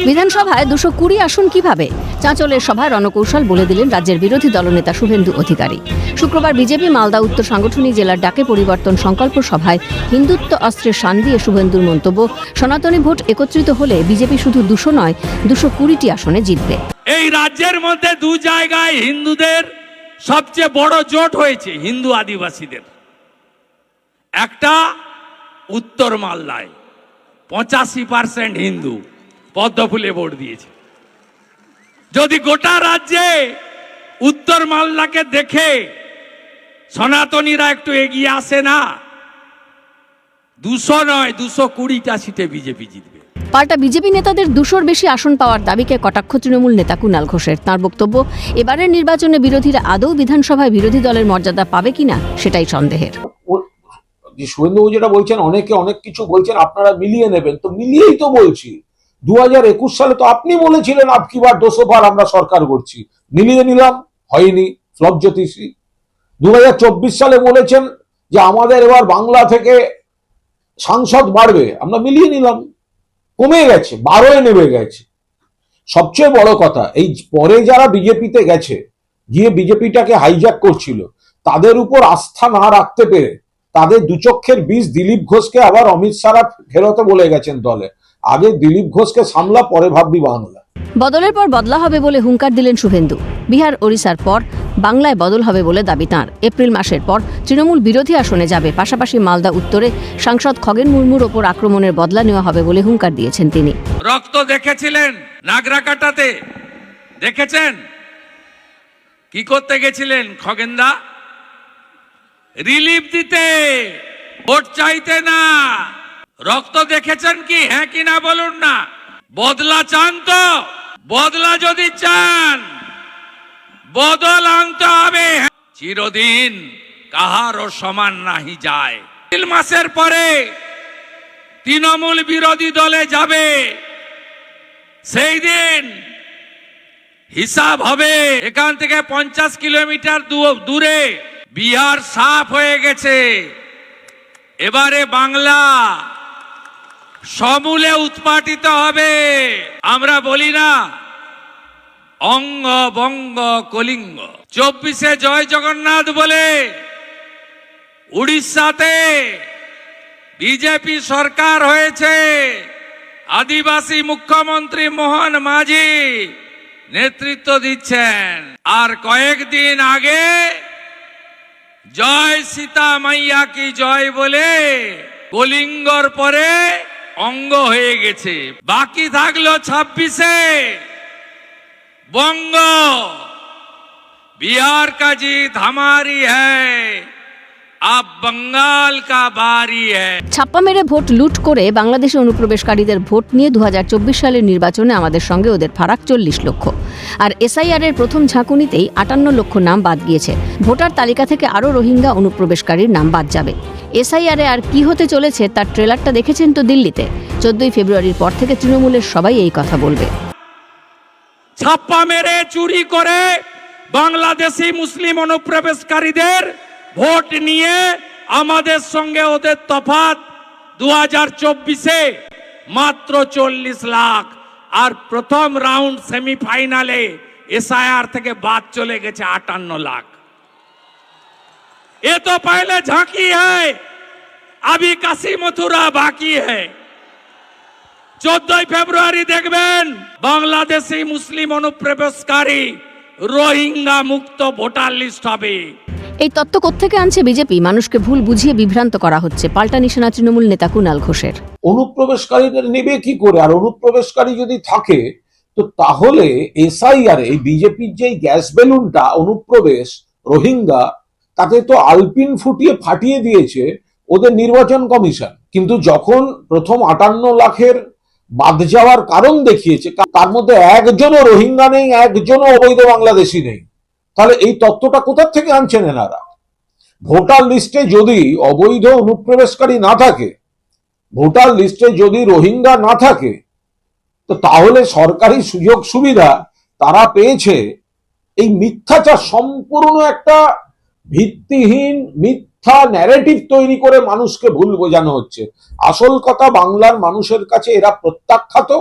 বিধানসভায় 220 আসন কিভাবে? চাঁচলের সভায় রণকৌশল বলে দিলেন রাজ্যের বিরোধী দলনেতা শুভেন্দু অধিকারী। শুক্রবার বিজেপি মালদা উত্তর সাংগঠনিক জেলার ডাকে পরিবর্তন সংকল্প সভায় হিন্দুত্ব অস্ত্রের শান দিয়ে শুভেন্দুর মন্তব্য, সনাতনী ভোট একত্রিত হলে বিজেপি শুধু 200 নয় 220টি আসনে জিতবে। এই রাজ্যের মধ্যে দু জায়গায় হিন্দুদের সবচেয়ে বড় জোট হয়েছে, হিন্দু আদিবাসীদের। একটা উত্তর মালদায় 85% হিন্দু পদ্মফুলে ভোট দিয়েছে। যদি গোটা রাজ্যে উত্তর মালদাকে দেখে সনাতনীরা একটু এগিয়ে আসে না, 200 নয় 220টা সিটে বিজেপি জিতবে। পাল্টা বিজেপি নেতাদের 200-র বেশি আসন পাওয়ার দাবিকে কটাক্ষ তৃণমূল নেতা কুণাল ঘোষের। তাঁর বক্তব্য, এবারের নির্বাচনে বিরোধীরা আদৌ বিধানসভায় বিরোধী দলের মর্যাদা পাবে কিনা সেটাই সন্দেহের। শুভেন্দুবাবু যেটা বলছেন, অনেকে অনেক কিছু বলছেন, আপনারা মিলিয়ে নেবেন, তো মিলিয়েই তো বলছি। 2021 সালে তো আপনি বলেছিলেন আপকি বার 200 বার আমরা সরকার করছি, মিলিয়ে নিলাম, হয়নি, ফ্লপ জ্যোতিষী। 2024 সালে বলেছেন যে আমাদের এবার বাংলা থেকে সাংসদ বাড়বে, আমরা মিলিয়ে নিলাম, কমে গেছে, 12-এ নেমে গেছে। সবচেয়ে বড় কথা, এই পরে যারা বিজেপিতে গেছে, গিয়ে বিজেপিটাকে হাইজ্যাক করছিল, তাদের উপর আস্থা না রাখতে পেরে তাদের দুচক্ষের বিষ দিলীপ ঘোষকে আবার অমিত শাহ ফেরতে বলে গেছেন দলে। আগে দিলীপ ঘোষকে সামলা, পরে ভাববি বাংলা। বদলের পর বদলা হবে বলে হুঙ্কার দিলেন শুভেন্দু। বিহার ওড়িশার পর বাংলায় বদল হবে বলে দাবি তাঁর। এপ্রিল মাসের পর তৃণমূল বিরোধী আসনে যাবে, পাশাপাশি মালদা উত্তরে সাংসদ খগেন মুর্মুর ওপর আক্রমণের বদলা নেওয়া হবে বলে হুঙ্কার দিয়েছেন তিনি। রক্ত দেখেছিলেন নাগরাকাটাতে, দেখেছেন কি করতে গেছিলেন খগেনদা? রিলিফ দিতে, ভোট চাইতে না। রক্ত দেখেছেন কি? হ্যাঁ কি না বলুন না। বদলা চান তো? বদলা যদি চান, বদল আনতে হবে। চিরদিন কাহারও সমান নাহি যায়। এপ্রিল মাসের পরে তৃণমূল বিরোধী দলে যাবে, সেই দিন হিসাব হবে। এখান থেকে 50 কিলোমিটার দূরে বিহার সাফ হয়ে গেছে। এবারে বাংলা সমূলে উৎপাটিত হবে। আমরা বলি না অঙ্গ বঙ্গ কলিঙ্গ। 24-এ জয় জগন্নাথ বলে উড়িষ্যাতে বিজেপি সরকার হয়েছে। আদিবাসী মুখ্যমন্ত্রী মোহন মাঝি নেতৃত্ব দিচ্ছেন। আর কয়েকদিন আগে জয় সীতা মাইয়া কি জয় বলে কলিঙ্গর পরে অঙ্গ হয়ে গেছে। বাকি থাকলো 26-এ বঙ্গ। बिहार का जीत हमारी है, अब बंगाल का बारी है। ছাপ্পা মেরে ভোট লুট করে বাংলাদেশে অনুপ্রবেশকারীদের ভোট নিয়ে 2024 সালের নির্বাচনে আমাদের সঙ্গে ওদের ফারাক 40 লক্ষ। আর এসআইআর এর প্রথম ঝাঁকুনিতেই 58 লক্ষ নাম বাদ গিয়েছে। ভোটার তালিকা থেকে আরও রোহিঙ্গা অনুপ্রবেশকারীর নাম বাদ যাবে। এসআইআর এ আর কি হতে চলেছে তার ট্রেলারটা দেখেছেন তো দিল্লিতে। 14 ফেব্রুয়ারির পর থেকে তৃণমূলের সবাই এই কথা বলবে। ছাপ্পা মেরে চুরি করে বাংলাদেশি মুসলিম অনুপ্রবেশকারীদের ভোট নিয়ে আমাদের সঙ্গে ওদের তফাৎ 2024-এ মাত্র 40 লাখ। আর প্রথম রাউন্ড সেমিফাইনালে এসআইআর থেকে বাদ চলে গেছে 58 লাখ। ये तो पहले झांकी है, अभी काशी मथुरा बाकी है। 14 ফেব্রুয়ারি দেখবেন বাংলাদেশি মুসলিম অনুপ্রবেশকারী রোহিঙ্গা মুক্ত ভোটার লিস্ট হবে। এই তত্ত্ব কোত্থেকে আনছে বিজেপি? মানুষকে ভুল বুঝিয়ে বিভ্রান্ত করা হচ্ছে, পাল্টা নিশানা তৃণমূল নেতা কুণাল ঘোষের। অনুপ্রবেশকারীদের নেবে কি করে? আর অনুপ্রবেশকারী যদি থাকে তো তাহলে এসআইআর এই বিজেপির যে গ্যাস বেলুনটা অনুপ্রবেশ রোহিঙ্গা, তাতে তো আলপিন ফুটিয়ে ফাটিয়ে দিয়েছে ওদের নির্বাচন কমিশন। কিন্তু যখন প্রথম 58 লাখের বাদ যাওয়ার কারণ দেখিয়েছে, তার মধ্যে একজনও রোহিঙ্গা নেই, একজনও অবৈধ বাংলাদেশি নেই, তাহলে এই তত্ত্বটা কোথা থেকে আনছেন এনারা? ভোটার লিস্টে যদি অবৈধ অনুপ্রবেশকারী না থাকে, ভোটার লিস্টে যদি রোহিঙ্গা না থাকে, তো তাহলে সরকারি সুযোগ সুবিধা তারা পেয়েছে এই মিথ্যাচার, সম্পূর্ণ একটা ভিত্তিহীন মিথ্যা ন্যারেটিভ তৈরি করে মানুষকে ভুল বোঝানো হচ্ছে। আসল কথা, বাংলার মানুষের কাছে এরা প্রত্যাখ্যাত,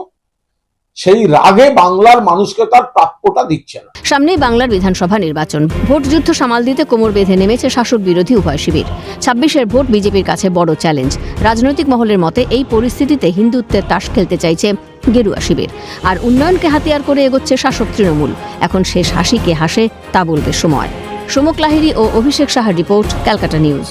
সেই রাগে বাংলার মানুষকে তার প্রাপ্যটা দিচ্ছে না। সামনেই বাংলার বিধানসভা নির্বাচন। ভোট যুদ্ধ সামাল দিতে কোমর বেঁধে নেমেছে শাসক বিরোধী উভয় শিবির। 26-এর ভোট বিজেপির কাছে বড় চ্যালেঞ্জ। রাজনৈতিক মহলের মতে এই পরিস্থিতিতে হিন্দুত্বের তাস খেলতে চাইছে গেরুয়া শিবির, আর উন্নয়নকে হাতিয়ার করে এগোচ্ছে শাসক তৃণমূল। এখন শেষ হাসি কে হাসে তা বলবে সময়। সমক লাহিড়ী ও অভিষেক সাহার রিপোর্ট, ক্যালকাটা নিউজ।